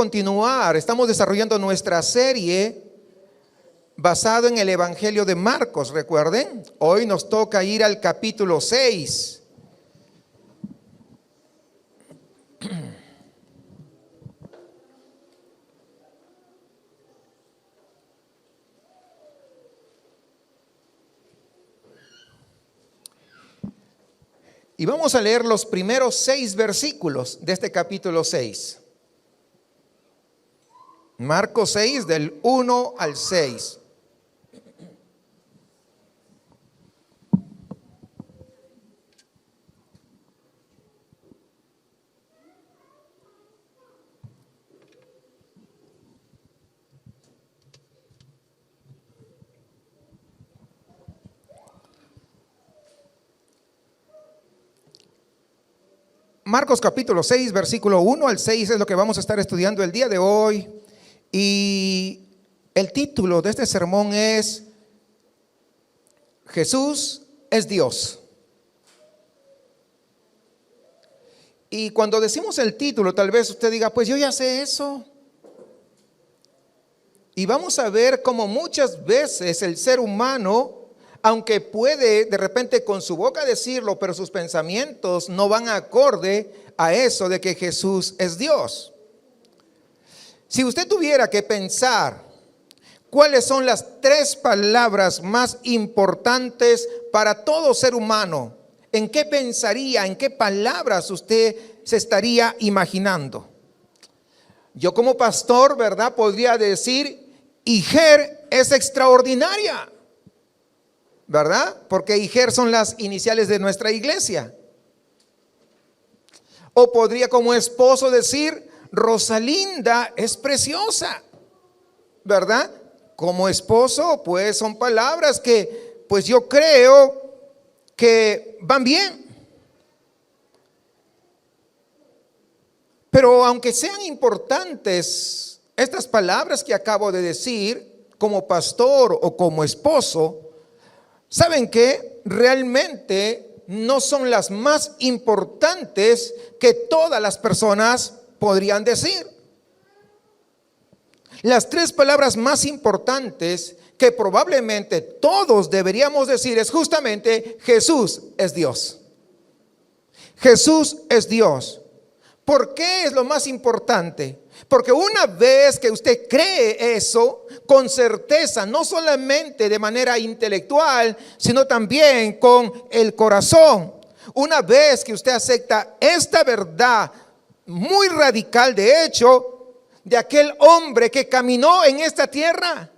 continuar. Estamos desarrollando nuestra serie basado en el Evangelio de Marcos, recuerden. Hoy nos toca ir al capítulo 6. Y vamos a leer los primeros 6 versículos de este capítulo 6. Marcos 6, del 1 al 6. Marcos capítulo 6, versículo 1 al 6 es lo que vamos a estar estudiando el día de hoy. Y el título de este sermón es Jesús es Dios. Y cuando decimos el título, tal vez usted diga, pues yo ya sé eso. Y vamos a ver cómo muchas veces el ser humano, aunque puede de repente con su boca decirlo, pero sus pensamientos no van acorde a eso de que Jesús es Dios. Si usted tuviera que pensar cuáles son las 3 palabras más importantes para todo ser humano, ¿en qué pensaría? ¿En qué palabras usted se estaría imaginando? Yo como pastor, ¿verdad? Podría decir, Iger es extraordinaria, ¿verdad? Porque Iger son las iniciales de nuestra iglesia. O podría como esposo decir, Rosalinda es preciosa, ¿verdad? Como esposo, pues son palabras que, pues yo creo que van bien. Pero aunque sean importantes estas palabras que acabo de decir, como pastor o como esposo, ¿saben qué? Realmente no son las más importantes que todas las personas podrían decir. Las 3 palabras más importantes que probablemente todos deberíamos decir es justamente Jesús es Dios. Jesús es Dios. ¿Por qué es lo más importante? Porque una vez que usted cree eso con certeza, no solamente de manera intelectual, sino también con el corazón, una vez que usted acepta esta verdad muy radical, de hecho, de aquel hombre que caminó en esta tierra,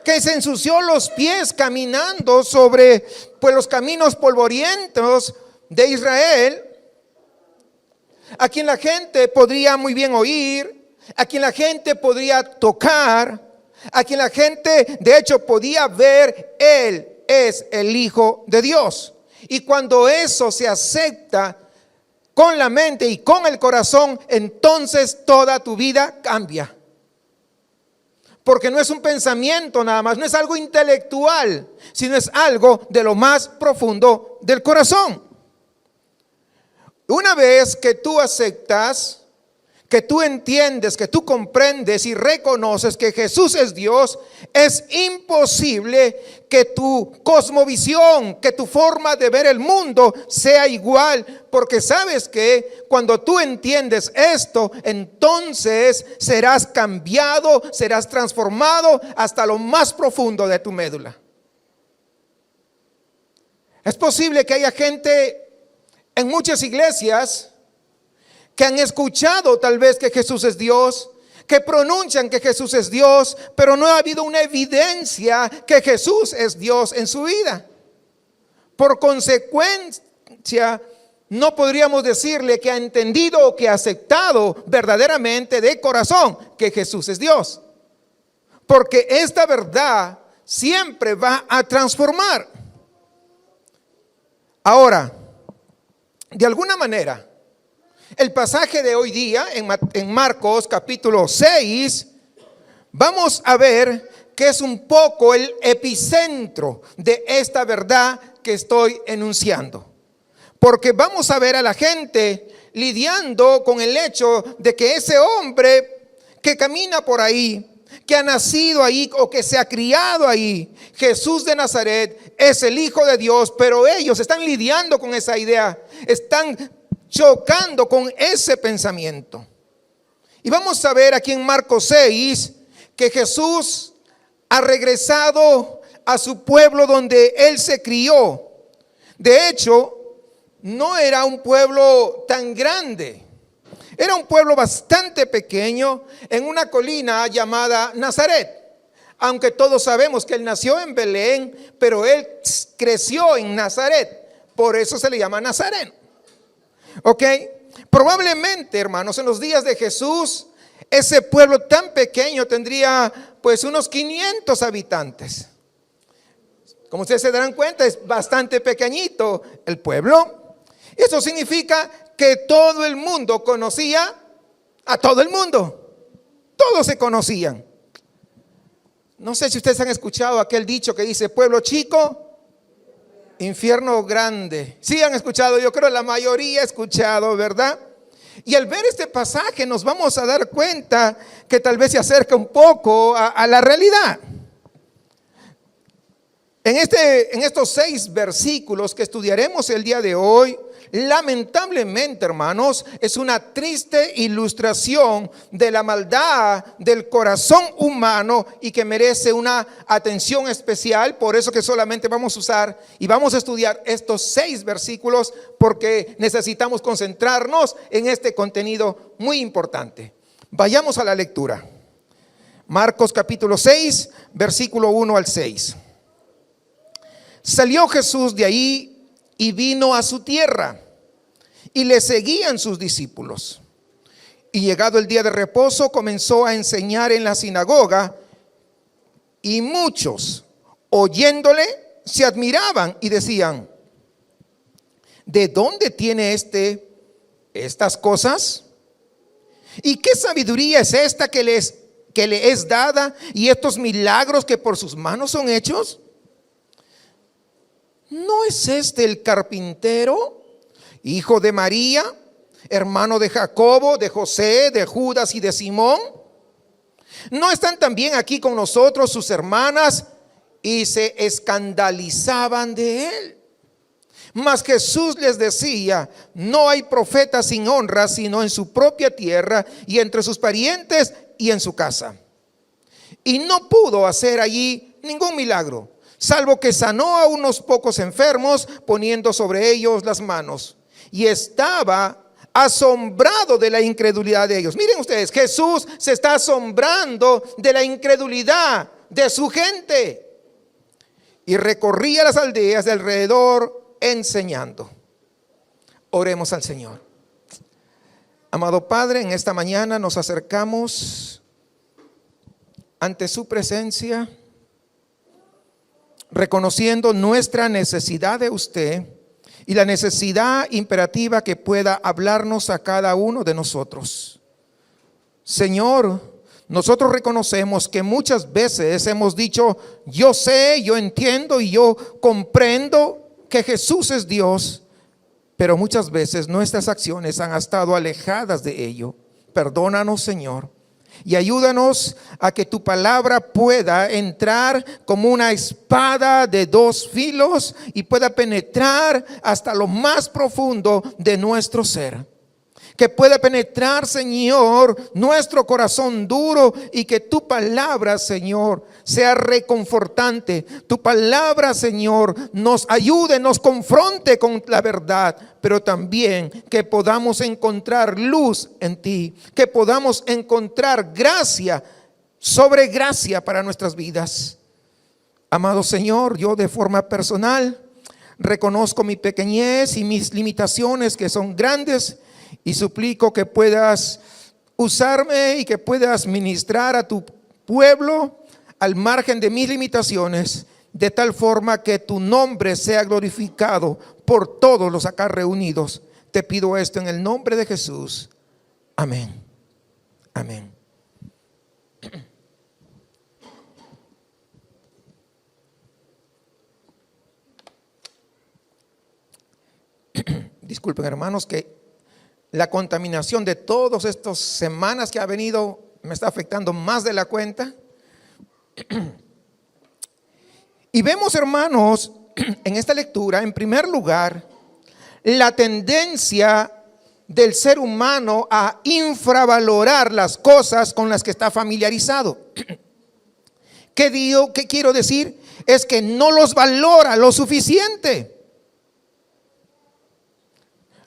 que se ensució los pies caminando sobre pues los caminos polvorientos de Israel, a quien la gente podría muy bien oír, a quien la gente podría tocar, a quien la gente de hecho podía ver, Él es el Hijo de Dios. Y cuando eso se acepta con la mente y con el corazón, entonces toda tu vida cambia. Porque no es un pensamiento nada más, no es algo intelectual, sino es algo de lo más profundo del corazón. Una vez que tú aceptas, que tú entiendes, que tú comprendes y reconoces que Jesús es Dios, es imposible que tu cosmovisión, que tu forma de ver el mundo sea igual, porque sabes que cuando tú entiendes esto, entonces serás cambiado, serás transformado hasta lo más profundo de tu médula. Es posible que haya gente en muchas iglesias que han escuchado tal vez que Jesús es Dios, que pronuncian que Jesús es Dios, pero no ha habido una evidencia que Jesús es Dios en su vida. Por consecuencia, no podríamos decirle que ha entendido o que ha aceptado verdaderamente de corazón que Jesús es Dios. Porque esta verdad siempre va a transformar. Ahora, de alguna manera, el pasaje de hoy día en Marcos capítulo 6, vamos a ver que es un poco el epicentro de esta verdad que estoy enunciando. Porque vamos a ver a la gente lidiando con el hecho de que ese hombre que camina por ahí, que ha nacido ahí o que se ha criado ahí, Jesús de Nazaret, es el Hijo de Dios, pero ellos están lidiando con esa idea, están chocando con ese pensamiento. Y vamos a ver aquí en Marcos 6 que Jesús ha regresado a su pueblo donde él se crió. De hecho, no era un pueblo tan grande. Era un pueblo bastante pequeño en una colina llamada Nazaret. Aunque todos sabemos que él nació en Belén, pero él creció en Nazaret. Por eso se le llama Nazareno. ¿Ok? Probablemente, hermanos, en los días de Jesús, ese pueblo tan pequeño tendría pues unos 500 habitantes. Como ustedes se darán cuenta, es bastante pequeñito el pueblo. Eso significa que todo el mundo conocía a todo el mundo. Todos se conocían. No sé si ustedes han escuchado aquel dicho que dice: pueblo chico, infierno grande. Sí han escuchado, yo creo la mayoría ha escuchado, ¿verdad? Y al ver este pasaje nos vamos a dar cuenta que tal vez se acerca un poco a la realidad. En estos 6 versículos que estudiaremos el día de hoy, lamentablemente, hermanos, es una triste ilustración de la maldad del corazón humano y que merece una atención especial. Por eso que solamente vamos a usar y vamos a estudiar estos 6 versículos, porque necesitamos concentrarnos en este contenido muy importante. Vayamos a la lectura. Marcos capítulo 6, versículo 1 al 6. Salió Jesús de ahí y vino a su tierra, y le seguían sus discípulos. Y llegado el día de reposo, comenzó a enseñar en la sinagoga, y muchos, oyéndole, se admiraban y decían: ¿de dónde tiene estas cosas? ¿Y qué sabiduría es esta que le es dada, y estos milagros que por sus manos son hechos? ¿No es este el carpintero, hijo de María, hermano de Jacobo, de José, de Judas y de Simón? ¿No están también aquí con nosotros sus hermanas? Y se escandalizaban de él. Mas Jesús les decía: no hay profeta sin honra, sino en su propia tierra y entre sus parientes y en su casa. Y no pudo hacer allí ningún milagro, salvo que sanó a unos pocos enfermos, poniendo sobre ellos las manos. Y estaba asombrado de la incredulidad de ellos. Miren ustedes, Jesús se está asombrando de la incredulidad de su gente. Y recorría las aldeas de alrededor enseñando. Oremos al Señor. Amado Padre, en esta mañana nos acercamos ante su presencia, reconociendo nuestra necesidad de usted y la necesidad imperativa que pueda hablarnos a cada uno de nosotros. Señor, nosotros reconocemos que muchas veces hemos dicho: yo sé, yo entiendo y yo comprendo que Jesús es Dios, pero muchas veces nuestras acciones han estado alejadas de ello. Perdónanos, Señor. Y ayúdanos a que tu palabra pueda entrar como una espada de 2 filos y pueda penetrar hasta lo más profundo de nuestro ser. Que pueda penetrar, Señor, nuestro corazón duro, y que tu palabra, Señor, sea reconfortante. Tu palabra, Señor, nos ayude, nos confronte con la verdad, pero también que podamos encontrar luz en ti, que podamos encontrar gracia sobre gracia para nuestras vidas. Amado Señor, yo de forma personal reconozco mi pequeñez y mis limitaciones, que son grandes, y suplico que puedas usarme y que puedas ministrar a tu pueblo al margen de mis limitaciones, de tal forma que tu nombre sea glorificado por todos los acá reunidos. Te pido esto en el nombre de Jesús. Amén. Amén. Disculpen, hermanos, que la contaminación de todas estas semanas que ha venido me está afectando más de la cuenta. Y vemos, hermanos, en esta lectura, en primer lugar, la tendencia del ser humano a infravalorar las cosas con las que está familiarizado. ¿Qué quiero decir? Es que no los valora lo suficiente.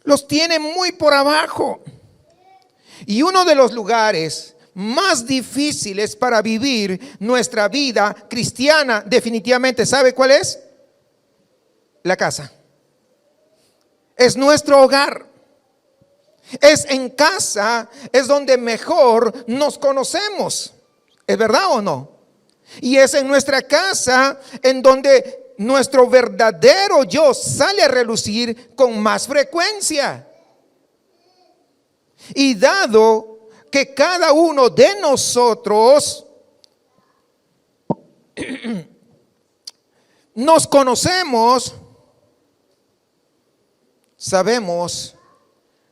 Los tiene muy por abajo. Y uno de los lugares más difíciles para vivir nuestra vida cristiana, definitivamente, ¿sabe cuál es? La casa. Es nuestro hogar. Es en casa, es donde mejor nos conocemos. ¿Es verdad o no? Y es en nuestra casa en donde nuestro verdadero yo sale a relucir con más frecuencia. Y dado que cada uno de nosotros nos conocemos, sabemos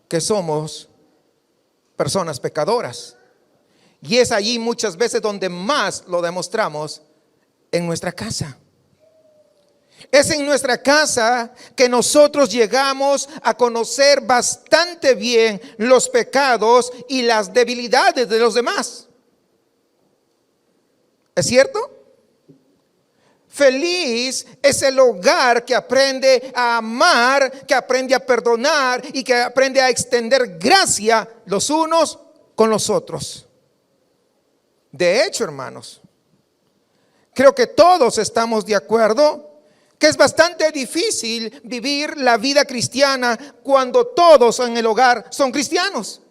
que somos personas pecadoras. Y es allí muchas veces donde más lo demostramos, en nuestra casa. Es en nuestra casa que nosotros llegamos a conocer bastante bien los pecados y las debilidades de los demás. ¿Es cierto? Feliz es el hogar que aprende a amar, que aprende a perdonar y que aprende a extender gracia los unos con los otros. De hecho, hermanos, creo que todos estamos de acuerdo que es bastante difícil vivir la vida cristiana cuando todos en el hogar son cristianos.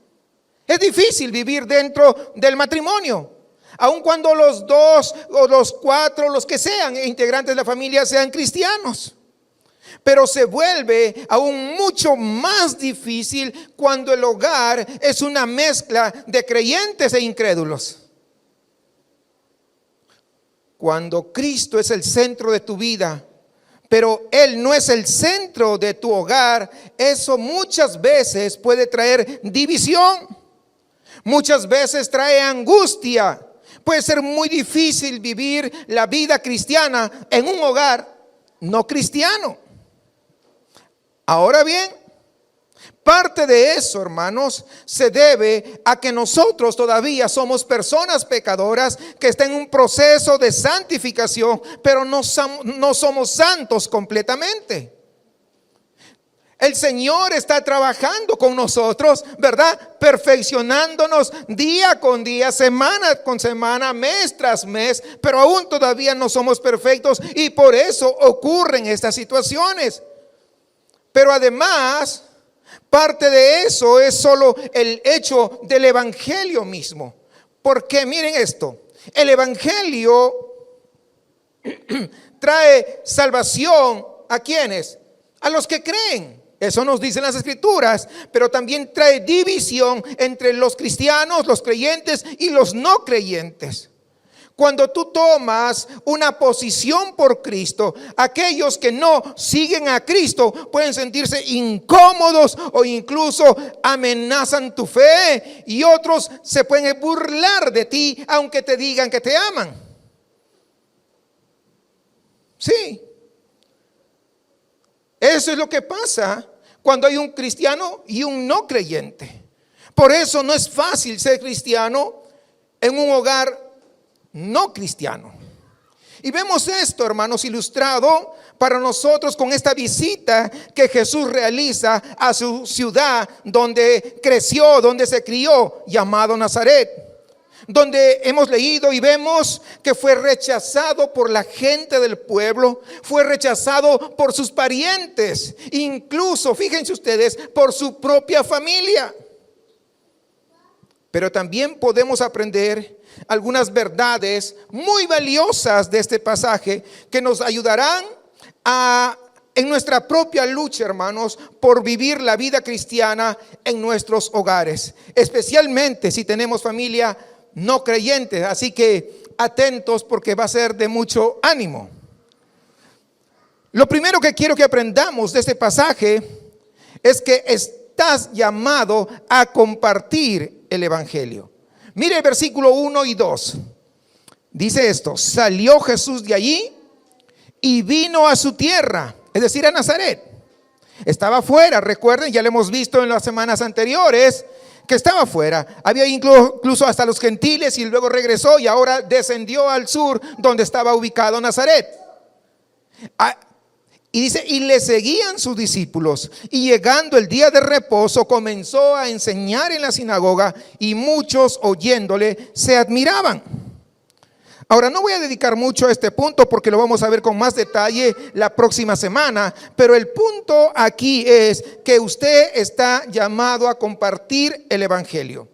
Es difícil vivir dentro del matrimonio, aun cuando los dos o los cuatro, los que sean integrantes de la familia sean cristianos. Pero se vuelve aún mucho más difícil cuando el hogar es una mezcla de creyentes e incrédulos. Cuando Cristo es el centro de tu vida, pero Él no es el centro de tu hogar, eso muchas veces puede traer división. Muchas veces trae angustia. Puede ser muy difícil vivir la vida cristiana en un hogar no cristiano. Ahora bien, parte de eso, hermanos, se debe a que nosotros todavía somos personas pecadoras que están en un proceso de santificación, pero no somos santos completamente. El Señor está trabajando con nosotros, ¿verdad? Perfeccionándonos día con día, semana con semana, mes tras mes, pero aún todavía no somos perfectos y por eso ocurren estas situaciones. Pero además, parte de eso es solo el hecho del evangelio mismo. Porque miren esto, el evangelio trae salvación ¿a quiénes? A los que creen. Eso nos dicen las escrituras, pero también trae división entre los cristianos, los creyentes y los no creyentes. Cuando tú tomas una posición por Cristo, aquellos que no siguen a Cristo pueden sentirse incómodos o incluso amenazan tu fe, y otros se pueden burlar de ti aunque te digan que te aman. Sí. Eso es lo que pasa cuando hay un cristiano y un no creyente. Por eso no es fácil ser cristiano en un hogar no cristiano. Y vemos esto, hermanos, ilustrado para nosotros con esta visita que Jesús realiza a su ciudad donde creció, donde se crió, llamado Nazaret. Donde hemos leído y vemos que fue rechazado por la gente del pueblo, fue rechazado por sus parientes, incluso, fíjense ustedes, por su propia familia. Pero también podemos aprender algunas verdades muy valiosas de este pasaje que nos ayudarán en nuestra propia lucha, hermanos, por vivir la vida cristiana en nuestros hogares, especialmente si tenemos familia no creyentes. Así que atentos, porque va a ser de mucho ánimo. Lo primero que quiero que aprendamos de este pasaje es que estás llamado a compartir el evangelio. Mire el versículo 1 y 2. Dice esto: salió Jesús de allí y vino a su tierra, es decir, a Nazaret. Estaba fuera, recuerden, ya lo hemos visto en las semanas anteriores, que estaba fuera. Había incluso hasta los gentiles, y luego regresó y ahora descendió al sur, donde estaba ubicado Nazaret. Y dice, y le seguían sus discípulos, y llegando el día de reposo comenzó a enseñar en la sinagoga, y muchos oyéndole se admiraban. Ahora, no voy a dedicar mucho a este punto porque lo vamos a ver con más detalle la próxima semana, pero el punto aquí es que usted está llamado a compartir el evangelio.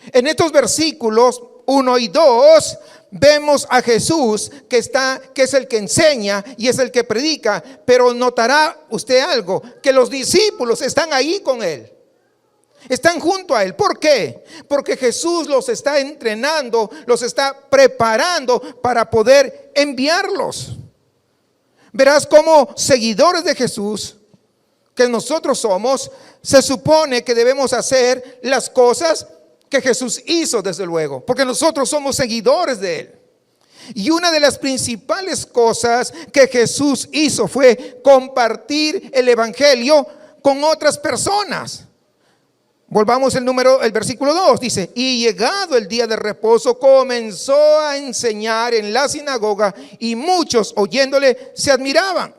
En estos versículos 1 y 2 vemos a Jesús que es el que enseña y es el que predica, pero notará usted algo, que los discípulos están ahí con él. Están junto a él. ¿Por qué? Porque Jesús los está entrenando, los está preparando para poder enviarlos. Verás cómo seguidores de Jesús, que nosotros somos, se supone que debemos hacer las cosas que Jesús hizo, desde luego, porque nosotros somos seguidores de él. Y una de las principales cosas que Jesús hizo fue compartir el evangelio con otras personas. Volvamos el versículo 2, dice, y llegado el día de reposo comenzó a enseñar en la sinagoga, y muchos oyéndole se admiraban.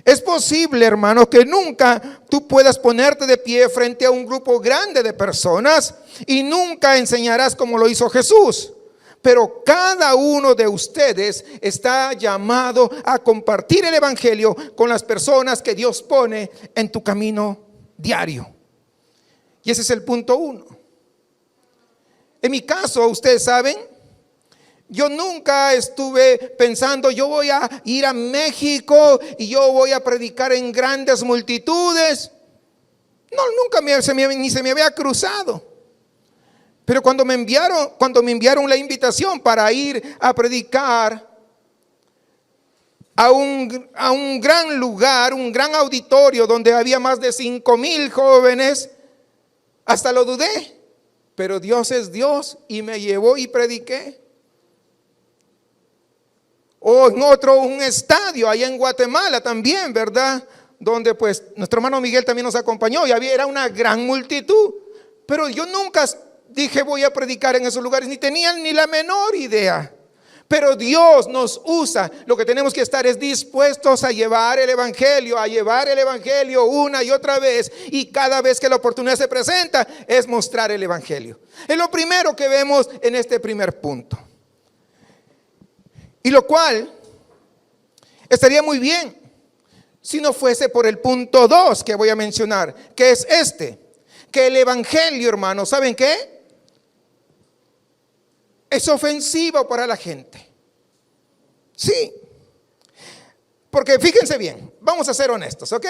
Es posible, hermano, que nunca tú puedas ponerte de pie frente a un grupo grande de personas y nunca enseñarás como lo hizo Jesús. Pero cada uno de ustedes está llamado a compartir el evangelio con las personas que Dios pone en tu camino diario. Y ese es el punto 1. En mi caso, ustedes saben, yo nunca estuve pensando, yo voy a ir a México y yo voy a predicar en grandes multitudes. No, nunca ni se me había cruzado. Pero cuando me enviaron la invitación para ir a predicar a un gran lugar, un gran auditorio donde había más de 5,000 jóvenes, hasta lo dudé, pero Dios es Dios y me llevó y prediqué. O en un estadio allá en Guatemala también, ¿verdad? Donde pues nuestro hermano Miguel también nos acompañó y era una gran multitud. Pero yo nunca dije voy a predicar en esos lugares, ni tenían ni la menor idea. Pero Dios nos usa. Lo que tenemos que estar es dispuestos a llevar el evangelio una y otra vez, y cada vez que la oportunidad se presenta es mostrar el evangelio. Es lo primero que vemos en este primer punto. Y lo cual estaría muy bien si no fuese por el punto 2 que voy a mencionar, que es que el evangelio, hermanos, ¿saben qué? Es ofensivo para la gente. Sí. Porque fíjense bien, vamos a ser honestos, ¿ok?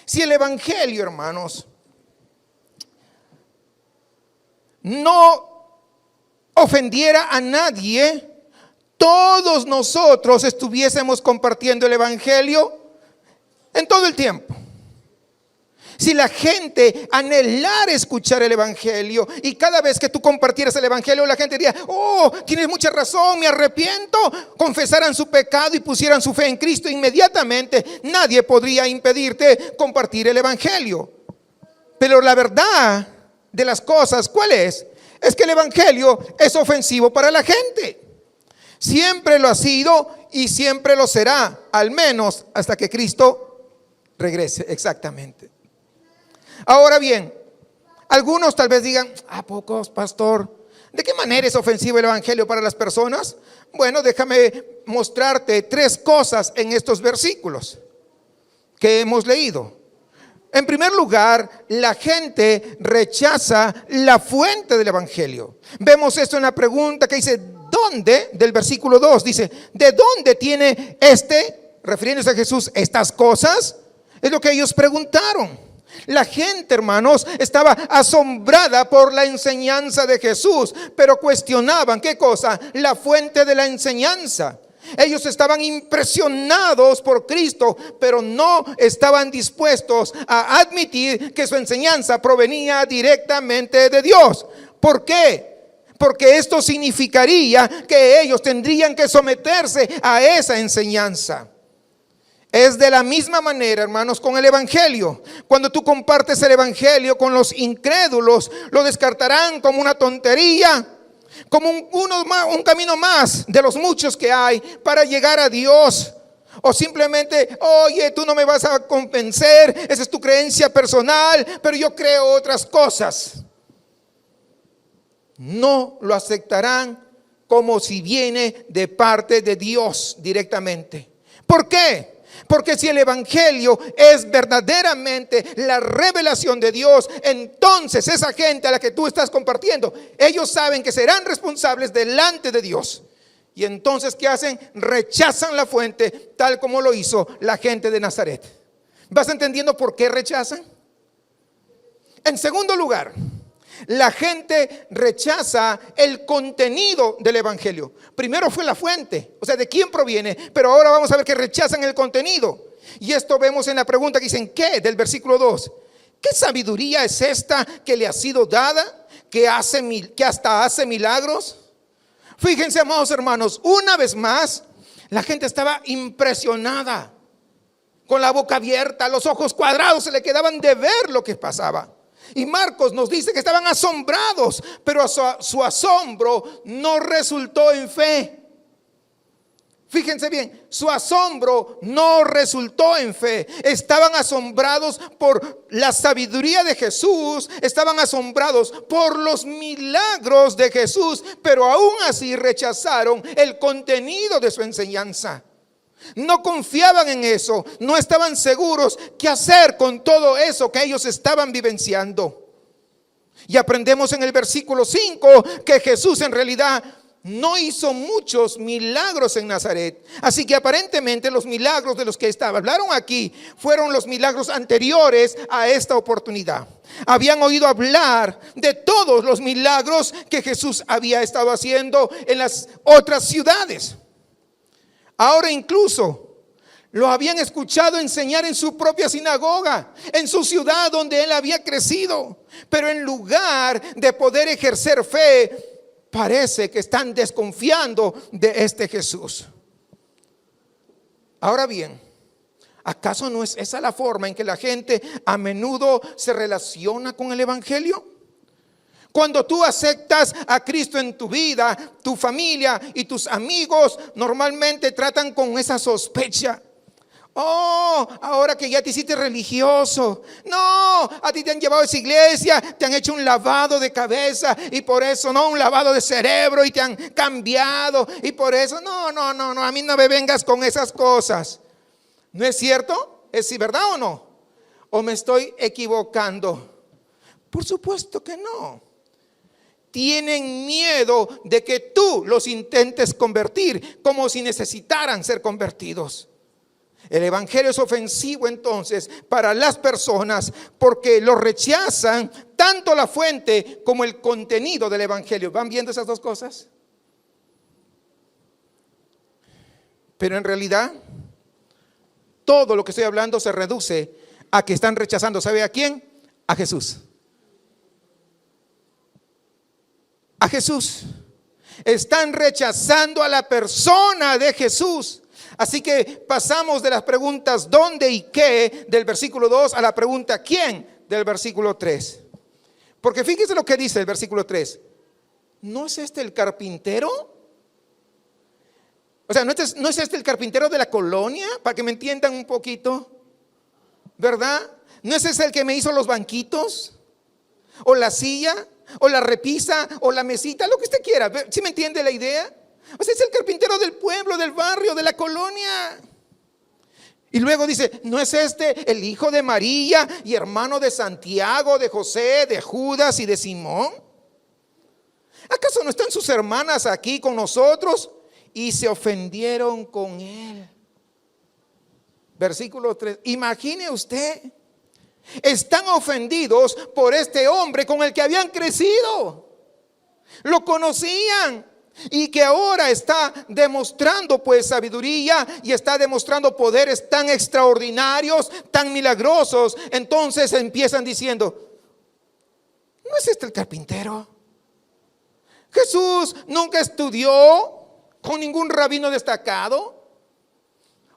Si el evangelio, hermanos, no ofendiera a nadie, todos nosotros estuviésemos compartiendo el evangelio en todo el tiempo. Si la gente anhelara escuchar el evangelio y cada vez que tú compartieras el evangelio, la gente diría, oh, tienes mucha razón, me arrepiento, confesaran su pecado y pusieran su fe en Cristo, inmediatamente nadie podría impedirte compartir el evangelio. Pero la verdad de las cosas, ¿cuál es? Es que el evangelio es ofensivo para la gente. Siempre lo ha sido y siempre lo será, al menos hasta que Cristo regrese. Exactamente. Ahora bien, algunos tal vez digan, ¿a poco, pastor? ¿De qué manera es ofensivo el evangelio para las personas? Bueno, déjame mostrarte 3 cosas en estos versículos que hemos leído. En primer lugar, la gente rechaza la fuente del evangelio. Vemos esto en la pregunta que dice, ¿dónde? Del versículo 2 dice, ¿de dónde tiene refiriéndose a Jesús, estas cosas? Es lo que ellos preguntaron. La gente, hermanos, estaba asombrada por la enseñanza de Jesús, pero cuestionaban, ¿qué cosa? La fuente de la enseñanza. Ellos estaban impresionados por Cristo, pero no estaban dispuestos a admitir que su enseñanza provenía directamente de Dios. ¿Por qué? Porque esto significaría que ellos tendrían que someterse a esa enseñanza. Es de la misma manera, hermanos, con el evangelio. Cuando tú compartes el evangelio con los incrédulos, lo descartarán como una tontería, como un camino más de los muchos que hay para llegar a Dios. O simplemente, oye, tú no me vas a convencer, esa es tu creencia personal, pero yo creo otras cosas. No lo aceptarán como si viene de parte de Dios directamente. ¿Por qué? Porque si el evangelio es verdaderamente la revelación de Dios, entonces esa gente a la que tú estás compartiendo, ellos saben que serán responsables delante de Dios. Y entonces, ¿qué hacen? Rechazan la fuente, tal como lo hizo la gente de Nazaret. ¿Vas entendiendo por qué rechazan? En segundo lugar, la gente rechaza el contenido del evangelio. Primero fue la fuente, o sea, de quién proviene, pero ahora vamos a ver que rechazan el contenido. Y esto vemos en la pregunta que dicen, ¿qué? Del versículo 2. ¿Qué sabiduría es esta que le ha sido dada, que hasta hace milagros? Fíjense, amados hermanos, una vez más, la gente estaba impresionada, con la boca abierta, los ojos cuadrados, se le quedaban de ver lo que pasaba. Y Marcos nos dice que estaban asombrados, pero su asombro no resultó en fe. Fíjense bien, su asombro no resultó en fe. Estaban asombrados por la sabiduría de Jesús, estaban asombrados por los milagros de Jesús, pero aún así rechazaron el contenido de su enseñanza. No confiaban en eso, no estaban seguros qué hacer con todo eso que ellos estaban vivenciando. Y aprendemos en el versículo 5 que Jesús en realidad no hizo muchos milagros en Nazaret. Así que aparentemente los milagros de los que hablaron aquí fueron los milagros anteriores a esta oportunidad. Habían oído hablar de todos los milagros que Jesús había estado haciendo en las otras ciudades. Ahora incluso lo habían escuchado enseñar en su propia sinagoga, en su ciudad donde él había crecido. Pero en lugar de poder ejercer fe, parece que están desconfiando de este Jesús. Ahora bien, ¿acaso no es esa la forma en que la gente a menudo se relaciona con el evangelio? Cuando tú aceptas a Cristo en tu vida, tu familia y tus amigos normalmente tratan con esa sospecha. Oh, ahora que ya te hiciste religioso. No, a ti te han llevado a esa iglesia, te han hecho un lavado de cabeza y por eso, no, un lavado de cerebro y te han cambiado y por eso, no, a mí no me vengas con esas cosas. ¿No es cierto? ¿Es verdad o no? ¿O me estoy equivocando? Por supuesto que no. Tienen miedo de que tú los intentes convertir, como si necesitaran ser convertidos. El evangelio es ofensivo entonces para las personas porque lo rechazan tanto la fuente como el contenido del evangelio. ¿Van viendo esas dos cosas? Pero en realidad todo lo que estoy hablando se reduce a que están rechazando, ¿sabe a quién? A Jesús. A Jesús. Están rechazando a la persona de Jesús. Así que pasamos de las preguntas ¿dónde y qué? Del versículo 2 a la pregunta ¿quién? Del versículo 3. Porque fíjese lo que dice el versículo 3. ¿No es este el carpintero? O sea, ¿no es este el carpintero de la colonia? Para que me entiendan un poquito, ¿verdad? ¿No es ese el que me hizo los banquitos? ¿O la silla? ¿O la repisa? ¿O la mesita? Lo que usted quiera. ¿Sí me entiende la idea? O sea, es el carpintero del pueblo, del barrio, de la colonia. Y luego dice, ¿no es este el hijo de María y hermano de Santiago, de José, de Judas y de Simón? ¿Acaso no están sus hermanas aquí con nosotros? Y se ofendieron con él. Versículo 3. Imagine usted, están ofendidos por este hombre con el que habían crecido. Lo conocían. y que ahora está demostrando pues sabiduría y está demostrando poderes tan extraordinarios, tan milagrosos. Entonces empiezan diciendo: ¿no es este el carpintero? Jesús nunca estudió con ningún rabino destacado.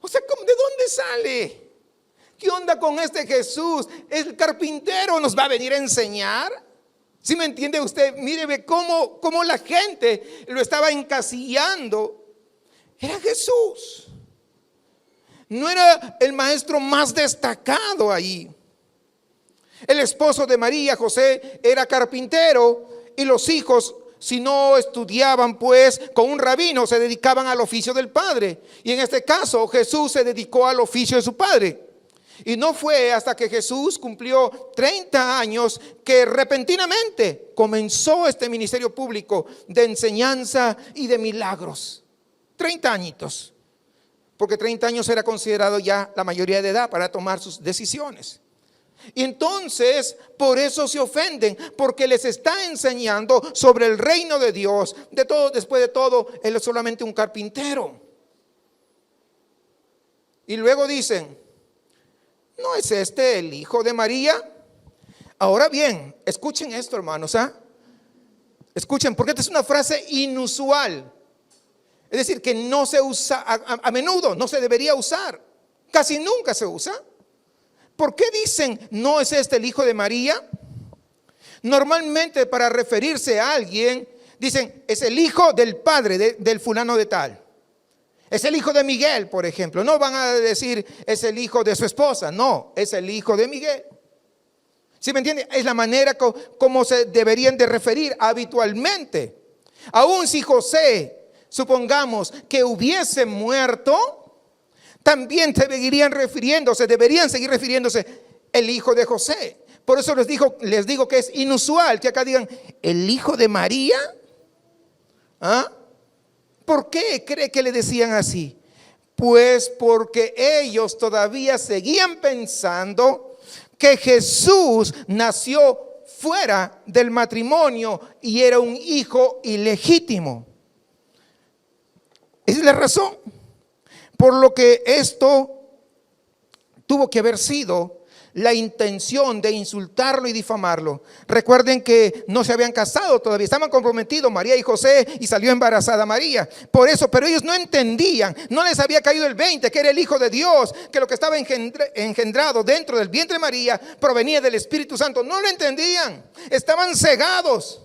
O sea, ¿de dónde sale? ¿Qué onda con este Jesús? ¿El carpintero nos va a venir a enseñar? ¿Sí me entiende usted? Mire cómo la gente lo estaba encasillando. Era Jesús. No era el maestro más destacado ahí. El esposo de María, José, era carpintero, y los hijos, si no estudiaban pues con un rabino, se dedicaban al oficio del padre. Y en este caso Jesús se dedicó al oficio de su padre. Y no fue hasta que Jesús cumplió 30 años que repentinamente comenzó este ministerio público de enseñanza y de milagros. 30 añitos, porque 30 años era considerado ya la mayoría de edad para tomar sus decisiones. Y entonces por eso se ofenden, porque les está enseñando sobre el reino de Dios. De todo, después de todo, él es solamente un carpintero. Y luego dicen: ¿no es este el hijo de María? Ahora bien, escuchen esto, hermanos, escuchen, porque esta es una frase inusual. Es decir, que no se usa a menudo, no se debería usar, casi nunca se usa. ¿Por qué dicen: no es este el hijo de María? Normalmente para referirse a alguien dicen: es el hijo del padre del fulano de tal. Es el hijo de Miguel, por ejemplo. No van a decir: es el hijo de su esposa. No, es el hijo de Miguel. ¿Sí me entiende? Es la manera como se deberían de referir habitualmente. Aún si José, supongamos que hubiese muerto, también deberían seguir refiriéndose el hijo de José. Por eso les digo que es inusual que acá digan: ¿el hijo de María? ¿Por qué cree que le decían así? Pues porque ellos todavía seguían pensando que Jesús nació fuera del matrimonio y era un hijo ilegítimo. Esa es la razón por lo que esto tuvo que haber sido la intención de insultarlo y difamarlo. Recuerden que no se habían casado todavía, estaban comprometidos María y José, y salió embarazada María. Por eso, pero ellos no entendían, no les había caído el 20 que era el Hijo de Dios, que lo que estaba engendrado dentro del vientre de María provenía del Espíritu Santo. No lo entendían, estaban cegados.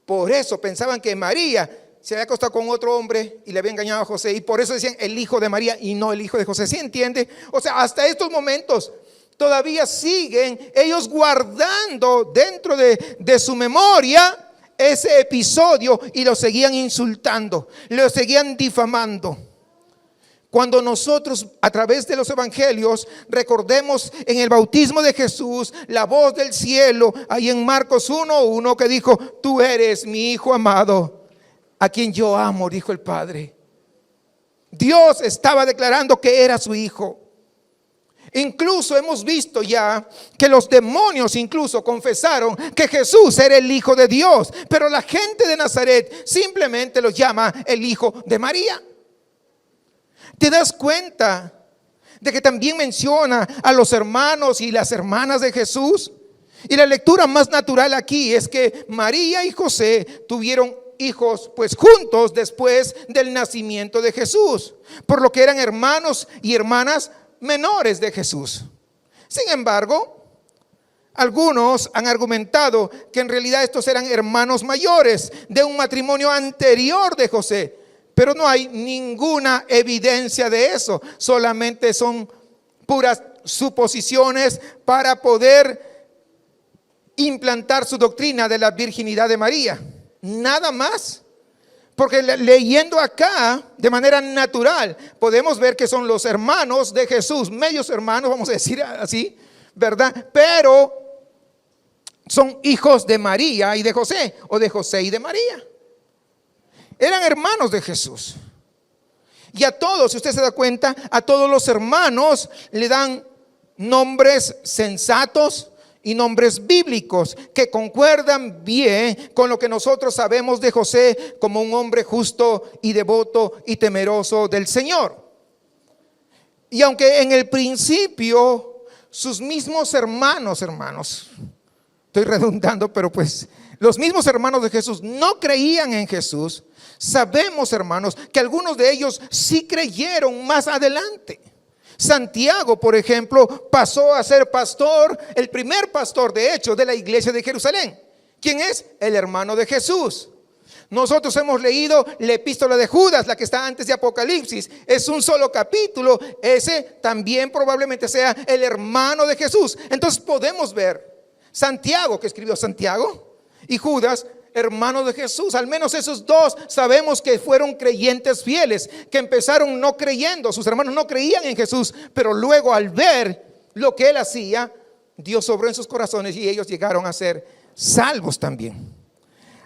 Por eso pensaban que María se había acostado con otro hombre y le había engañado a José, y por eso decían el hijo de María y no el hijo de José. ¿Sí entiende? O sea, hasta estos momentos todavía siguen ellos guardando dentro de su memoria ese episodio, y lo seguían insultando, lo seguían difamando. Cuando nosotros a través de los evangelios recordemos en el bautismo de Jesús la voz del cielo, ahí en Marcos 1:1, que dijo: tú eres mi hijo amado, a quien yo amo, dijo el Padre. Dios estaba declarando que era su hijo. Incluso hemos visto ya que los demonios incluso confesaron que Jesús era el Hijo de Dios, pero la gente de Nazaret simplemente lo llama el Hijo de María. ¿Te das cuenta de que también menciona a los hermanos y las hermanas de Jesús? Y la lectura más natural aquí es que María y José tuvieron hijos pues juntos después del nacimiento de Jesús, por lo que eran hermanos y hermanas menores de Jesús. Sin embargo, algunos han argumentado que en realidad estos eran hermanos mayores de un matrimonio anterior de José, pero no hay ninguna evidencia de eso, solamente son puras suposiciones para poder implantar su doctrina de la virginidad de María. Nada más, porque leyendo acá de manera natural podemos ver que son los hermanos de Jesús, medios hermanos, vamos a decir así, ¿verdad? Pero son hijos de María y de José, o de José y de María. Eran hermanos de Jesús. Y a todos, si usted se da cuenta, a todos los hermanos le dan nombres sensatos y nombres bíblicos que concuerdan bien con lo que nosotros sabemos de José como un hombre justo y devoto y temeroso del Señor. Y aunque en el principio sus mismos hermanos, estoy redundando, pero pues los mismos hermanos de Jesús no creían en Jesús, sabemos, hermanos, que algunos de ellos sí creyeron más adelante. Santiago, por ejemplo, pasó a ser pastor, el primer pastor, de hecho, de la iglesia de Jerusalén. ¿Quién es? El hermano de Jesús. Nosotros hemos leído la epístola de Judas, la que está antes de Apocalipsis. Es un solo capítulo. Ese también probablemente sea el hermano de Jesús. Entonces podemos ver Santiago, que escribió Santiago, y Judas, hermano de Jesús. Al menos esos dos sabemos que fueron creyentes fieles, que empezaron no creyendo. Sus hermanos no creían en Jesús, pero luego al ver lo que él hacía, Dios obró en sus corazones y ellos llegaron a ser salvos también.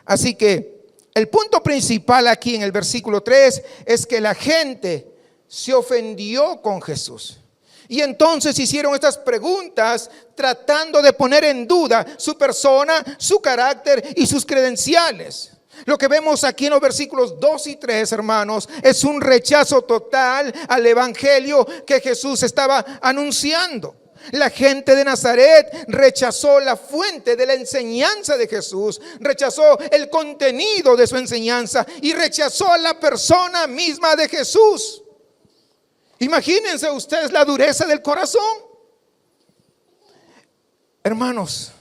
Así que el punto principal aquí en el versículo 3 es que la gente se ofendió con Jesús. Y entonces hicieron estas preguntas tratando de poner en duda su persona, su carácter y sus credenciales. Lo que vemos aquí en los versículos 2 y 3, hermanos, es un rechazo total al evangelio que Jesús estaba anunciando. La gente de Nazaret rechazó la fuente de la enseñanza de Jesús, rechazó el contenido de su enseñanza y rechazó a la persona misma de Jesús. Imagínense ustedes la dureza del corazón. Hermanos,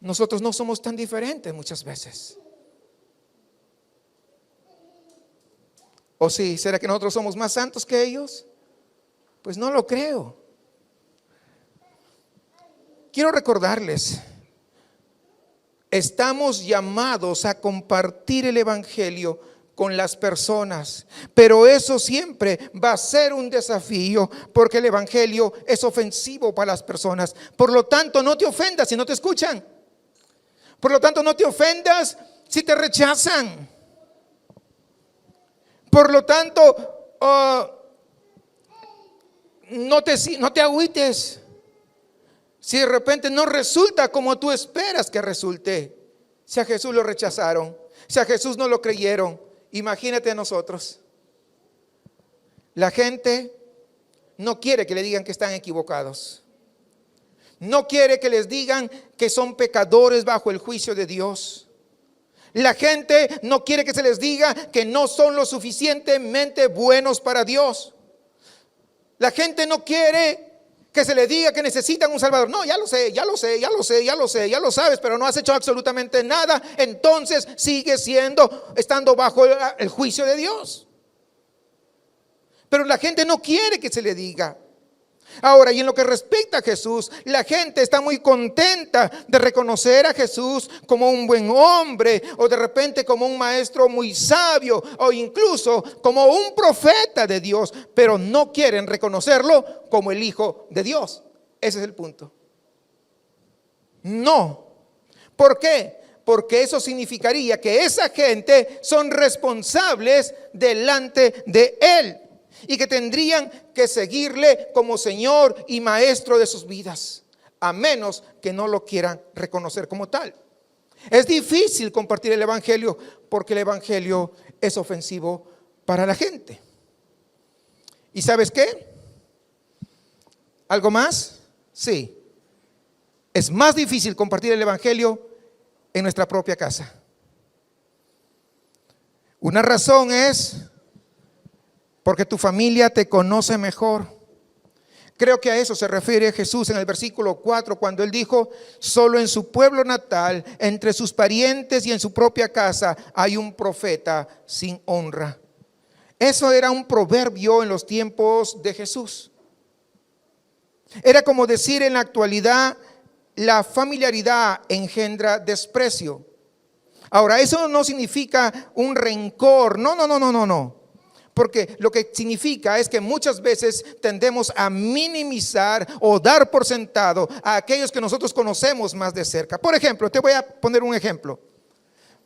nosotros no somos tan diferentes muchas veces. ¿O sí? ¿Será que nosotros somos más santos que ellos? Pues no lo creo. Quiero recordarles, estamos llamados a compartir el evangelio con las personas, pero eso siempre va a ser un desafío porque el evangelio es ofensivo para las personas. Por lo tanto, no te ofendas si no te escuchan. Por lo tanto, no te ofendas si te rechazan. Por lo tanto, no te agüites si de repente no resulta como tú esperas que resulte. Si a Jesús lo rechazaron, si a Jesús no lo creyeron, imagínate a nosotros. La gente no quiere que le digan que están equivocados. No quiere que les digan que son pecadores bajo el juicio de Dios. La gente no quiere que se les diga que no son lo suficientemente buenos para Dios. La gente no quiere que se le diga que necesitan un Salvador. No, ya lo sé, sabes, pero no has hecho absolutamente nada. Entonces sigue estando bajo el juicio de Dios. Pero la gente no quiere que se le diga. Ahora, y en lo que respecta a Jesús, la gente está muy contenta de reconocer a Jesús como un buen hombre, o de repente como un maestro muy sabio, o incluso como un profeta de Dios, pero no quieren reconocerlo como el Hijo de Dios. Ese es el punto. No. ¿Por qué? Porque eso significaría que esa gente son responsables delante de Él y que tendrían que seguirle como Señor y Maestro de sus vidas, a menos que no lo quieran reconocer como tal. Es difícil compartir el evangelio porque el evangelio es ofensivo para la gente. ¿Y sabes qué? ¿Algo más? Sí. Es más difícil compartir el evangelio en nuestra propia casa. Una razón es porque tu familia te conoce mejor. Creo que a eso se refiere Jesús en el versículo 4 cuando Él dijo: solo en su pueblo natal, entre sus parientes y en su propia casa hay un profeta sin honra. Eso era un proverbio en los tiempos de Jesús. Era como decir en la actualidad: la familiaridad engendra desprecio. Ahora, eso no significa un rencor. No. Porque lo que significa es que muchas veces tendemos a minimizar o dar por sentado a aquellos que nosotros conocemos más de cerca. Por ejemplo, te voy a poner un ejemplo.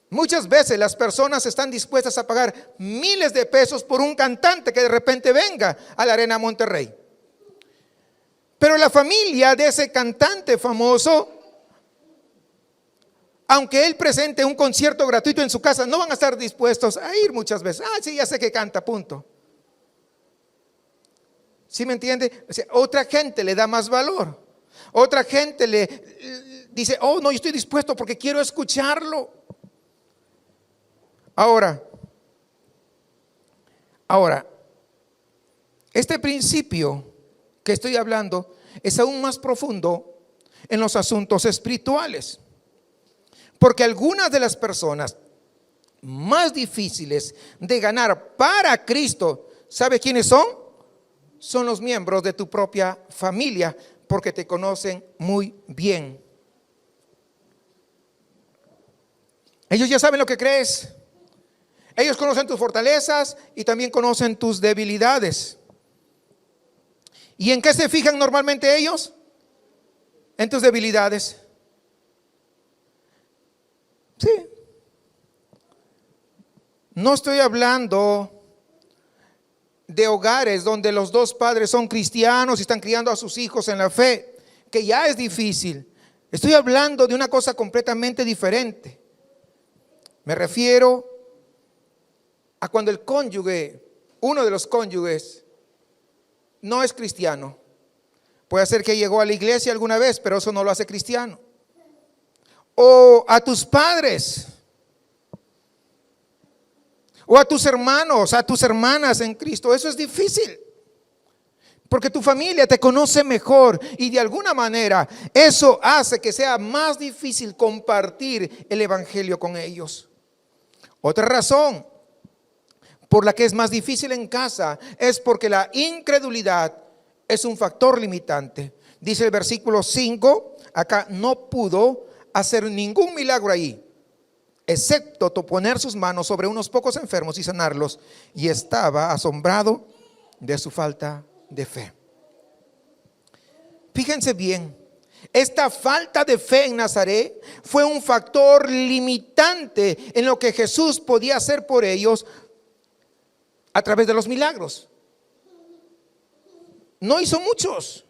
Muchas veces las personas están dispuestas a pagar miles de pesos por un cantante que de repente venga a la Arena Monterrey. Pero la familia de ese cantante famoso, aunque él presente un concierto gratuito en su casa, no van a estar dispuestos a ir muchas veces. Ah, sí, ya sé que canta, punto. ¿Sí me entiende? O sea, otra gente le da más valor. Otra gente le dice, oh, no, yo estoy dispuesto porque quiero escucharlo. Ahora, este principio que estoy hablando es aún más profundo en los asuntos espirituales. Porque algunas de las personas más difíciles de ganar para Cristo, ¿sabe quiénes son? Son los miembros de tu propia familia, porque te conocen muy bien. Ellos ya saben lo que crees. Ellos conocen tus fortalezas y también conocen tus debilidades. ¿Y en qué se fijan normalmente ellos? En tus debilidades. Sí. No estoy hablando de hogares donde los dos padres son cristianos y están criando a sus hijos en la fe, que ya es difícil. Estoy hablando de una cosa completamente diferente. Me refiero a cuando el cónyuge, uno de los cónyuges, no es cristiano. Puede ser que llegó a la iglesia alguna vez, pero eso no lo hace cristiano. O a tus padres, o a tus hermanos, a tus hermanas en Cristo. Eso es difícil, porque tu familia te conoce mejor y de alguna manera eso hace que sea más difícil compartir el evangelio con ellos. Otra razón por la que es más difícil en casa es porque la incredulidad es un factor limitante. Dice el versículo 5, acá no pudo hacer ningún milagro ahí, excepto poner sus manos sobre unos pocos enfermos y sanarlos, y estaba asombrado de su falta de fe. Fíjense bien, esta falta de fe en Nazaret fue un factor limitante en lo que Jesús podía hacer por ellos a través de los milagros. No hizo muchos.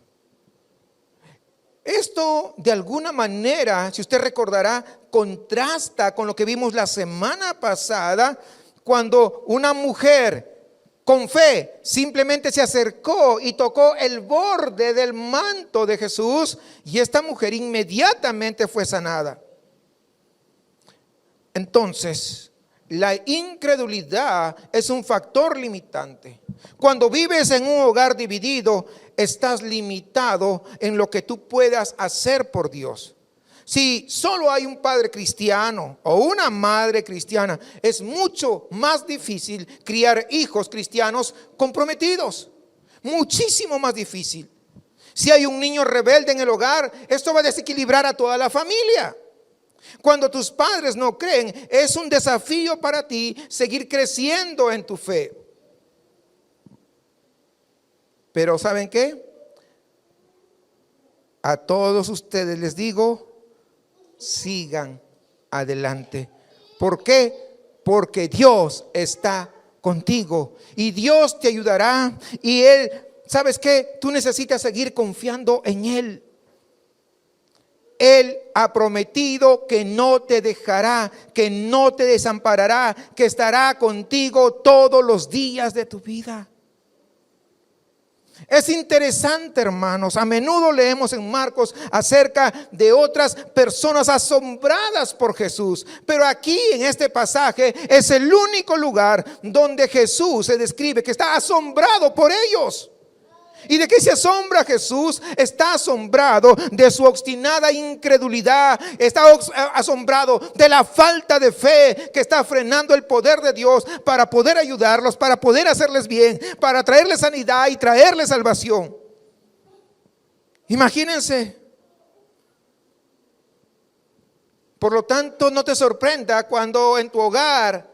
Esto de alguna manera, si usted recordará, contrasta con lo que vimos la semana pasada, cuando una mujer con fe simplemente se acercó y tocó el borde del manto de Jesús, y esta mujer inmediatamente fue sanada. Entonces, la incredulidad es un factor limitante. Cuando vives en un hogar dividido, estás limitado en lo que tú puedas hacer por Dios. Si solo hay un padre cristiano o una madre cristiana, es mucho más difícil criar hijos cristianos comprometidos. Muchísimo más difícil. Si hay un niño rebelde en el hogar, esto va a desequilibrar a toda la familia. Cuando tus padres no creen, es un desafío para ti seguir creciendo en tu fe. Pero ¿saben qué? A todos ustedes les digo, sigan adelante. ¿Por qué? Porque Dios está contigo y Dios te ayudará. Y Él, ¿sabes qué? Tú necesitas seguir confiando en Él. Él ha prometido que no te dejará, que no te desamparará, que estará contigo todos los días de tu vida. Es interesante, hermanos, a menudo leemos en Marcos acerca de otras personas asombradas por Jesús, pero aquí en este pasaje es el único lugar donde Jesús se describe que está asombrado por ellos. ¿Y de qué se asombra Jesús? Está asombrado de su obstinada incredulidad. Está asombrado de la falta de fe que está frenando el poder de Dios para poder ayudarlos, para poder hacerles bien, para traerles sanidad y traerles salvación. Imagínense. Por lo tanto, no te sorprenda cuando en tu hogar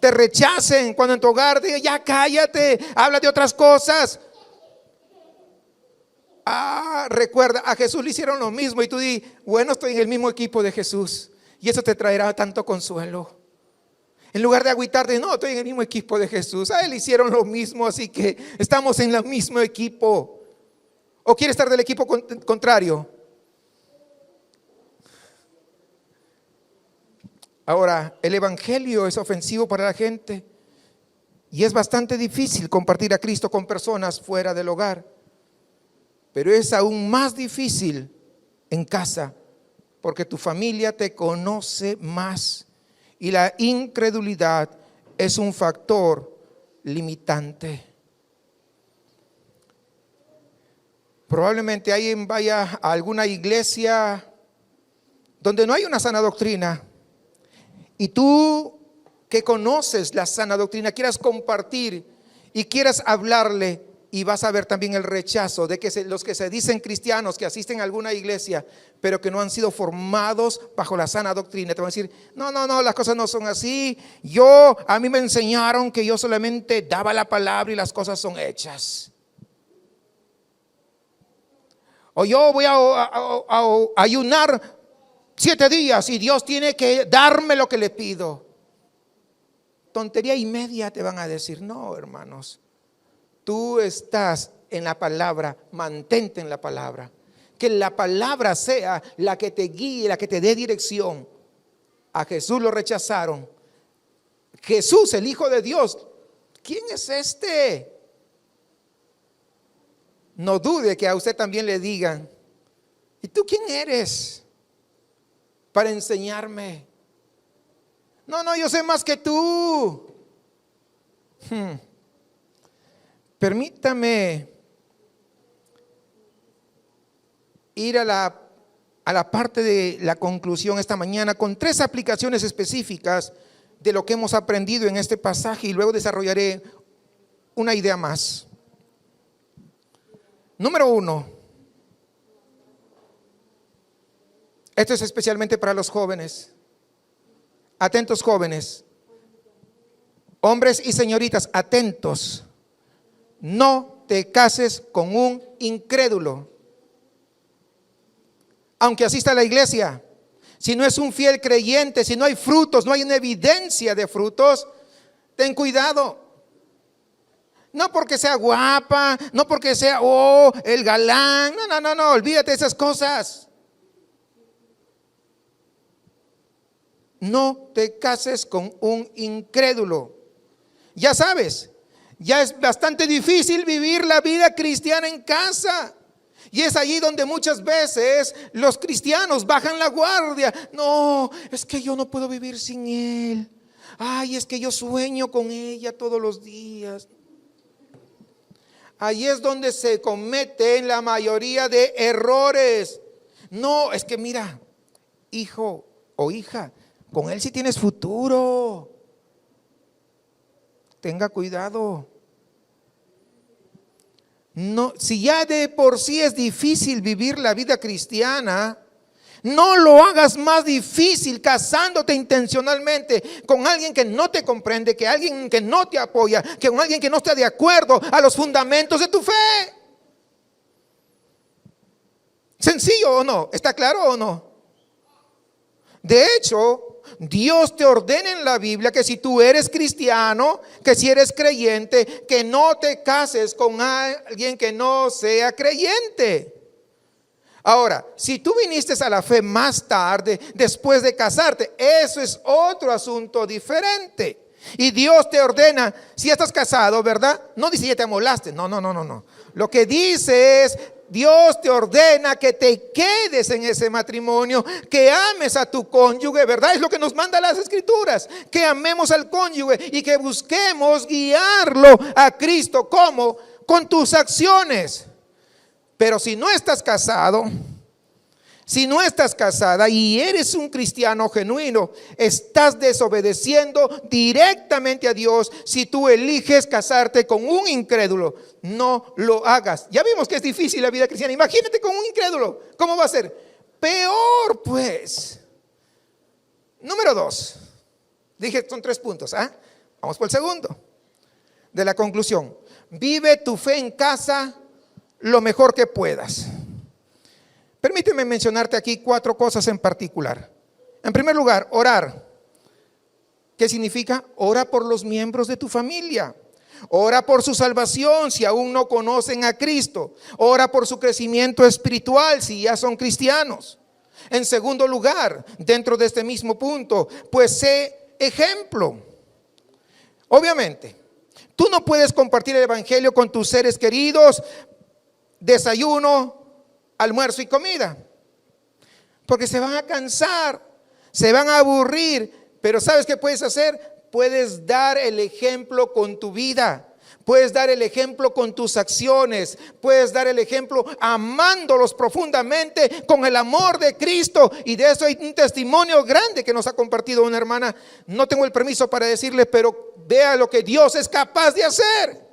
te rechacen, cuando en tu hogar digan, ya cállate, habla de otras cosas. Recuerda, a Jesús le hicieron lo mismo y tú di, bueno, estoy en el mismo equipo de Jesús, y eso te traerá tanto consuelo. En lugar de agüitarte, no, estoy en el mismo equipo de Jesús. A Él le hicieron lo mismo, así que estamos en el mismo equipo. ¿O quiere estar del equipo contrario? Ahora, el evangelio es ofensivo para la gente y es bastante difícil compartir a Cristo con personas fuera del hogar. Pero es aún más difícil en casa, porque tu familia te conoce más y la incredulidad es un factor limitante. Probablemente alguien vaya a alguna iglesia donde no hay una sana doctrina y tú que conoces la sana doctrina quieras compartir y quieras hablarle, y vas a ver también el rechazo de que los que se dicen cristianos, que asisten a alguna iglesia, pero que no han sido formados bajo la sana doctrina, te van a decir, no, las cosas no son así. A mí me enseñaron que yo solamente daba la palabra y las cosas son hechas. O yo voy a ayunar 7 días y Dios tiene que darme lo que le pido. Tontería y media te van a decir. No, hermanos. Tú estás en la palabra, mantente en la palabra. Que la palabra sea la que te guíe, la que te dé dirección. A Jesús lo rechazaron. Jesús, el Hijo de Dios, ¿quién es este? No dude que a usted también le digan, ¿y tú quién eres para enseñarme? No, yo sé más que tú. Permítame ir a la parte de la conclusión esta mañana con 3 aplicaciones específicas de lo que hemos aprendido en este pasaje y luego desarrollaré una idea más. Número 1, esto es especialmente para los jóvenes. Atentos, jóvenes, hombres y señoritas, atentos. No te cases con un incrédulo, aunque asista a la iglesia. Si no es un fiel creyente, si no hay frutos, no hay una evidencia de frutos, ten cuidado. No porque sea guapa, no porque sea el galán. No, olvídate de esas cosas. No te cases con un incrédulo. Ya sabes, ya es bastante difícil vivir la vida cristiana en casa. Y es allí donde muchas veces los cristianos bajan la guardia. No, es que yo no puedo vivir sin él. Ay, es que yo sueño con ella todos los días. Ahí es donde se cometen la mayoría de errores. No, es que mira, hijo o hija, con él sí tienes futuro. Tenga cuidado. No, si ya de por sí es difícil vivir la vida cristiana, no lo hagas más difícil casándote intencionalmente con alguien que no te comprende, que alguien que no te apoya, que con alguien que no está de acuerdo a los fundamentos de tu fe. ¿Sencillo o no? ¿Está claro o no? De hecho, Dios te ordena en la Biblia que si tú eres cristiano, que si eres creyente, que no te cases con alguien que no sea creyente. Ahora, si tú viniste a la fe más tarde, después de casarte, eso es otro asunto diferente. Y Dios te ordena, si estás casado, ¿verdad? No dice ya te amolaste, no. Lo que dice es, Dios te ordena que te quedes en ese matrimonio, que ames a tu cónyuge, ¿verdad? Es lo que nos manda las escrituras, que amemos al cónyuge y que busquemos guiarlo a Cristo. ¿Cómo? Con tus acciones. Pero si no estás casado, si no estás casada y eres un cristiano genuino, estás desobedeciendo directamente a Dios si tú eliges casarte con un incrédulo. No lo hagas. Ya vimos que es difícil la vida cristiana. Imagínate con un incrédulo. ¿Cómo va a ser? Peor, pues. Número 2. Dije son 3 puntos. Vamos por el segundo. De la conclusión. Vive tu fe en casa lo mejor que puedas. Permíteme mencionarte aquí 4 cosas en particular. En primer lugar, orar. ¿Qué significa? Ora por los miembros de tu familia. Ora por su salvación si aún no conocen a Cristo. Ora por su crecimiento espiritual si ya son cristianos. En segundo lugar, dentro de este mismo punto, pues sé ejemplo. Obviamente, tú no puedes compartir el evangelio con tus seres queridos, desayuno, almuerzo y comida, porque se van a cansar, se van a aburrir. Pero ¿sabes qué puedes hacer? Puedes dar el ejemplo con tu vida. Puedes dar el ejemplo con tus acciones. Puedes dar el ejemplo amándolos profundamente con el amor de Cristo. Y de eso hay un testimonio grande que nos ha compartido una hermana. No tengo el permiso para decirle, pero vea lo que Dios es capaz de hacer.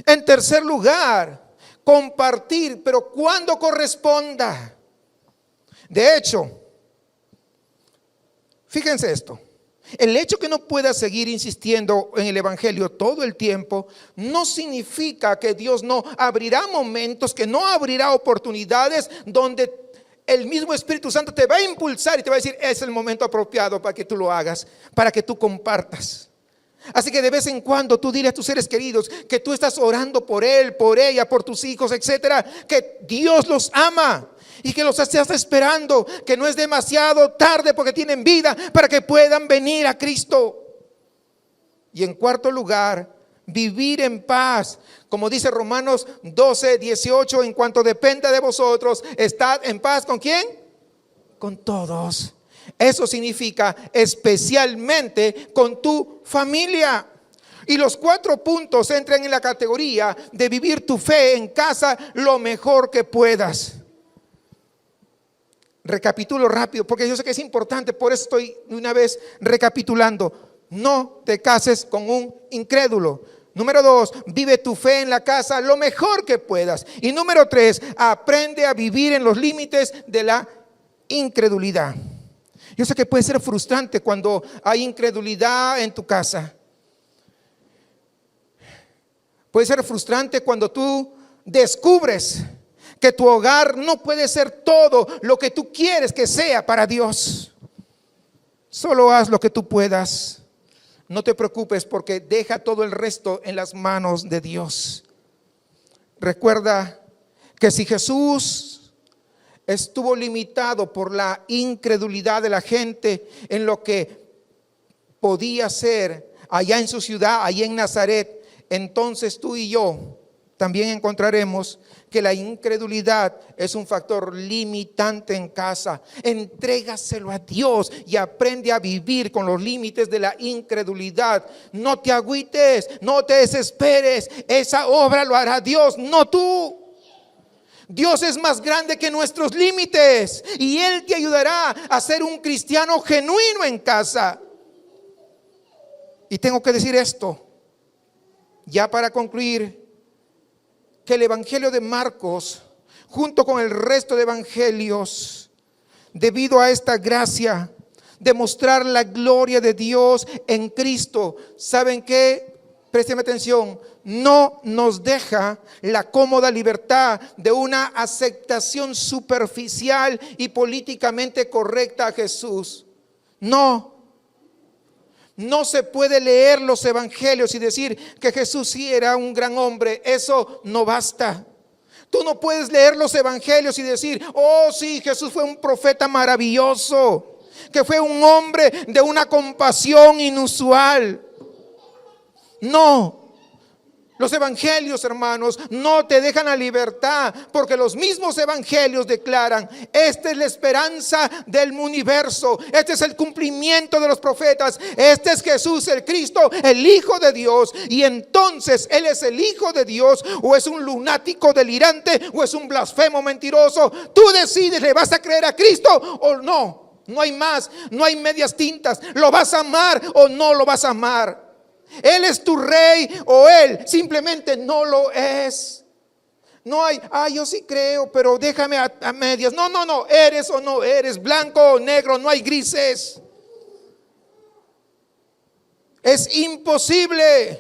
En tercer lugar, compartir, pero cuando corresponda. De hecho, fíjense esto. El hecho que no puedas seguir insistiendo en el evangelio todo el tiempo no significa que Dios no abrirá momentos, que no abrirá oportunidades donde el mismo Espíritu Santo te va a impulsar y te va a decir: es el momento apropiado para que tú lo hagas, para que tú compartas. Así que de vez en cuando tú dile a tus seres queridos que tú estás orando por él, por ella, por tus hijos, etcétera, que Dios los ama y que los estás esperando, que no es demasiado tarde porque tienen vida para que puedan venir a Cristo. Y en cuarto lugar, vivir en paz. Como dice Romanos 12:18, en cuanto dependa de vosotros, estad en paz. ¿Con quién? Con todos. Eso significa especialmente con tu familia. Y los 4 puntos entran en la categoría de vivir tu fe en casa lo mejor que puedas. Recapitulo rápido porque yo sé que es importante, por eso estoy una vez recapitulando. No te cases con un incrédulo. Número 2, vive tu fe en la casa lo mejor que puedas. Y número 3, aprende a vivir en los límites de la incredulidad. Yo sé que puede ser frustrante cuando hay incredulidad en tu casa. Puede ser frustrante cuando tú descubres que tu hogar no puede ser todo lo que tú quieres que sea para Dios. Solo haz lo que tú puedas. No te preocupes porque deja todo el resto en las manos de Dios. Recuerda que si Jesús estuvo limitado por la incredulidad de la gente en lo que podía hacer allá en su ciudad, allá en Nazaret, entonces tú y yo también encontraremos que la incredulidad es un factor limitante en casa. Entrégaselo a Dios y aprende a vivir con los límites de la incredulidad. No te agüites, no te desesperes. Esa obra lo hará Dios, no tú. Dios es más grande que nuestros límites y Él te ayudará a ser un cristiano genuino en casa. Y tengo que decir esto, ya para concluir, que el evangelio de Marcos, junto con el resto de evangelios, debido a esta gracia de mostrar la gloria de Dios en Cristo, ¿saben qué? Présteme atención, no nos deja la cómoda libertad de una aceptación superficial y políticamente correcta a Jesús. No se puede leer los evangelios y decir que Jesús sí era un gran hombre. Eso no basta. Tú no puedes leer los evangelios y decir: oh sí, Jesús fue un profeta maravilloso, que fue un hombre de una compasión inusual. No. Los evangelios, hermanos, no te dejan la libertad, porque los mismos evangelios declaran: esta es la esperanza del universo, este es el cumplimiento de los profetas, este es Jesús el Cristo, el Hijo de Dios. Y entonces Él es el Hijo de Dios, o es un lunático delirante, o es un blasfemo mentiroso. Tú decides, ¿le vas a creer a Cristo o no? No hay más, no hay medias tintas. ¿Lo vas a amar o no lo vas a amar? Él es tu rey o Él simplemente no lo es. No hay, yo sí creo, pero déjame a medias. No, eres o no eres, blanco o negro, no hay grises. Es imposible.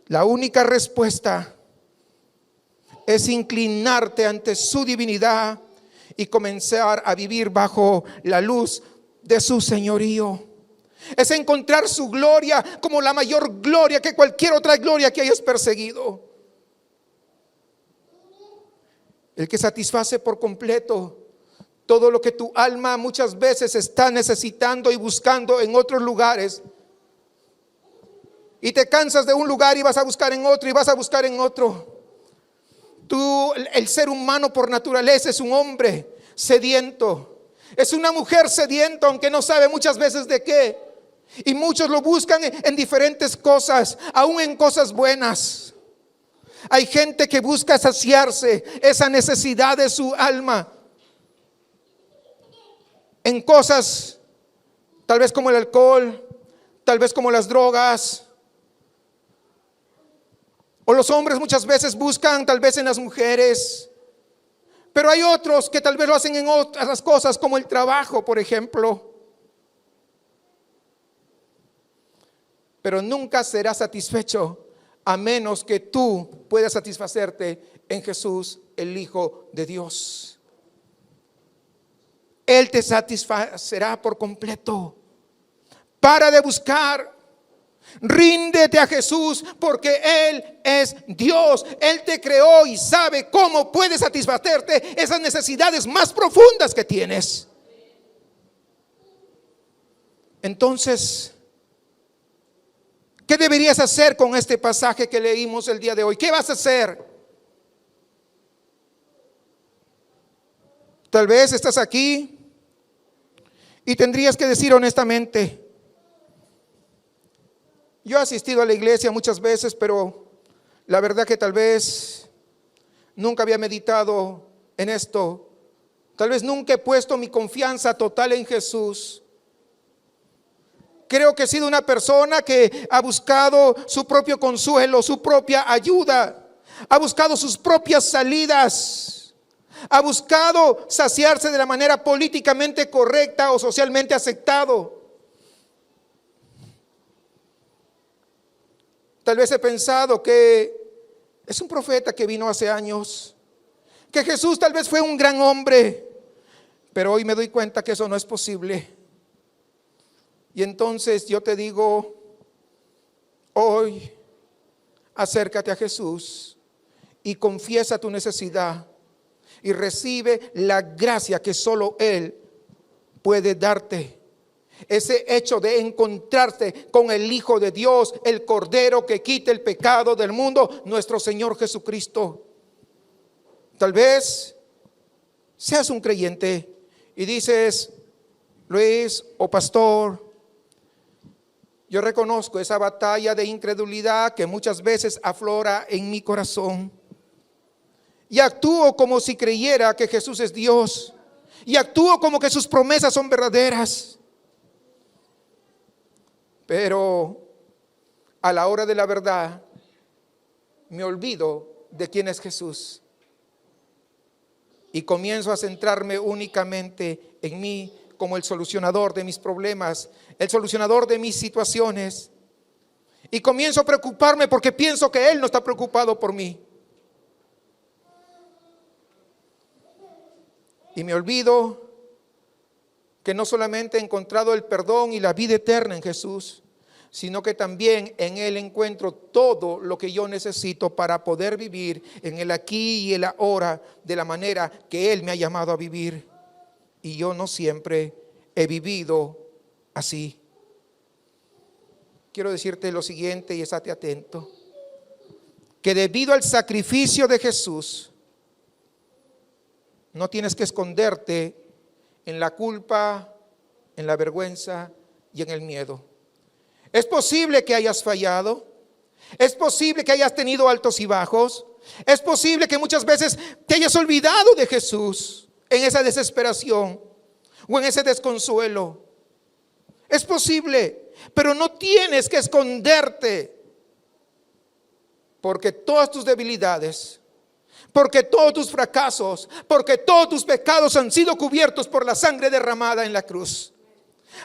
La única respuesta es inclinarte ante su divinidad y comenzar a vivir bajo la luz de su señorío. Es encontrar su gloria como la mayor gloria que cualquier otra gloria que hayas perseguido. El que satisface por completo todo lo que tu alma muchas veces está necesitando y buscando en otros lugares. Y te cansas de un lugar y vas a buscar en otro y vas a buscar en otro. El ser humano por naturaleza es un hombre sediento. Es una mujer sedienta, aunque no sabe muchas veces de qué. Y muchos lo buscan en diferentes cosas, aún en cosas buenas. Hay gente que busca saciarse esa necesidad de su alma en cosas tal vez como el alcohol, tal vez como las drogas. O los hombres muchas veces buscan tal vez en las mujeres. Pero hay otros que tal vez lo hacen en otras cosas como el trabajo, por ejemplo. Pero nunca serás satisfecho a menos que tú puedas satisfacerte en Jesús, el Hijo de Dios. Él te satisfacerá por completo. Para de buscar. Ríndete a Jesús, porque Él es Dios. Él te creó y sabe cómo puede satisfacerte esas necesidades más profundas que tienes. Entonces, ¿qué deberías hacer con este pasaje que leímos el día de hoy? ¿Qué vas a hacer? Tal vez estás aquí y tendrías que decir honestamente: yo he asistido a la iglesia muchas veces, pero la verdad que tal vez nunca había meditado en esto. Tal vez nunca he puesto mi confianza total en Jesús. Creo que he sido una persona que ha buscado su propio consuelo, su propia ayuda, ha buscado sus propias salidas, ha buscado saciarse de la manera políticamente correcta o socialmente aceptado. Tal vez he pensado que es un profeta que vino hace años, que Jesús tal vez fue un gran hombre, pero hoy me doy cuenta que eso no es posible. Y entonces yo te digo, hoy acércate a Jesús y confiesa tu necesidad y recibe la gracia que solo Él puede darte. Ese hecho de encontrarte con el Hijo de Dios, el Cordero que quita el pecado del mundo, nuestro Señor Jesucristo. Tal vez seas un creyente y dices: Luis o pastor, yo reconozco esa batalla de incredulidad que muchas veces aflora en mi corazón, y actúo como si creyera que Jesús es Dios, y actúo como que sus promesas son verdaderas. Pero a la hora de la verdad me olvido de quién es Jesús y comienzo a centrarme únicamente en mí como el solucionador de mis problemas, el solucionador de mis situaciones, y comienzo a preocuparme porque pienso que Él no está preocupado por mí. Y me olvido que no solamente he encontrado el perdón y la vida eterna en Jesús, sino que también en Él encuentro todo lo que yo necesito para poder vivir en el aquí y el ahora de la manera que Él me ha llamado a vivir. Y yo no siempre he vivido así. Quiero decirte lo siguiente y estate atento: que debido al sacrificio de Jesús, no tienes que esconderte en la culpa, en la vergüenza y en el miedo. Es posible que hayas fallado, es posible que hayas tenido altos y bajos, es posible que muchas veces te hayas olvidado de Jesús en esa desesperación o en ese desconsuelo. Es posible, pero no tienes que esconderte, porque todas tus debilidades, porque todos tus fracasos, porque todos tus pecados han sido cubiertos por la sangre derramada en la cruz.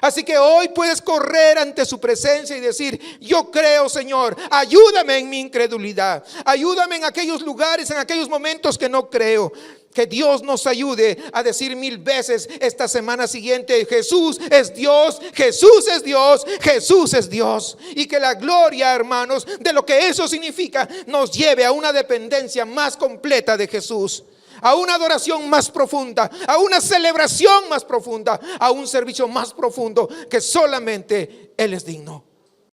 Así que hoy puedes correr ante su presencia y decir: yo creo, Señor, ayúdame en mi incredulidad, ayúdame en aquellos lugares, en aquellos momentos que no creo. Que Dios nos ayude a decir 1000 veces esta semana siguiente: Jesús es Dios, Jesús es Dios, Jesús es Dios. Y que la gloria, hermanos, de lo que eso significa, nos lleve a una dependencia más completa de Jesús, a una adoración más profunda, a una celebración más profunda, a un servicio más profundo, que solamente Él es digno.